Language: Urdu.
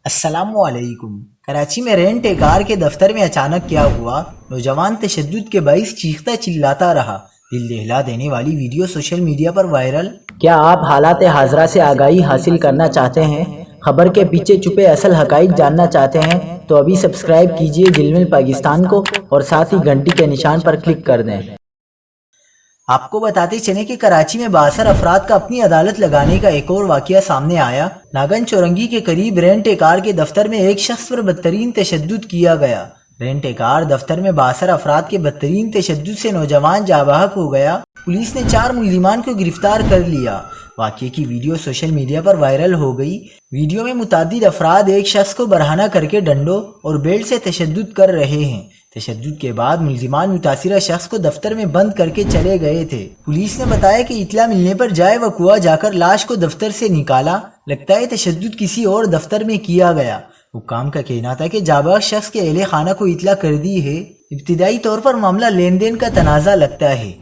السلام علیکم۔ کراچی میں رینٹ اے کار کے دفتر میں اچانک کیا ہوا؟ نوجوان تشدد کے باعث چیختا چلاتا رہا۔ دل دہلا دینے والی ویڈیو سوشل میڈیا پر وائرل۔ کیا آپ حالات حاضرہ سے آگاہی حاصل کرنا چاہتے ہیں؟ خبر کے پیچھے چھپے اصل حقائق جاننا چاہتے ہیں تو ابھی سبسکرائب کیجئے جلمل پاکستان کو اور ساتھ ہی گھنٹی کے نشان پر کلک کر دیں۔ آپ کو بتاتے چلیں کہ کراچی میں 62 افراد کا اپنی عدالت لگانے کا ایک اور واقعہ سامنے آیا۔ ناگن چورنگی کے قریب رینٹ اے کار کے دفتر میں ایک شخص پر بدترین تشدد کیا گیا۔ رینٹ اے کار دفتر میں 62 افراد کے بدترین تشدد سے نوجوان جاں بحق ہو گیا۔ پولیس نے 4 ملزمان کو گرفتار کر لیا۔ واقعے کی ویڈیو سوشل میڈیا پر وائرل ہو گئی۔ ویڈیو میں متعدد افراد ایک شخص کو برہنہ کر کے ڈنڈوں اور بیلٹ سے تشدد کر رہے ہیں۔ تشدد کے بعد ملزمان متاثرہ شخص کو دفتر میں بند کر کے چلے گئے تھے۔ پولیس نے بتایا کہ اطلاع ملنے پر جائے وقوع جا کر لاش کو دفتر سے نکالا۔ لگتا ہے تشدد کسی اور دفتر میں کیا گیا۔ حکام کا کہنا تھا کہ جاباز شخص کے اہل خانہ کو اطلاع کر دی ہے۔ ابتدائی طور پر معاملہ لین دین کا تنازع لگتا ہے۔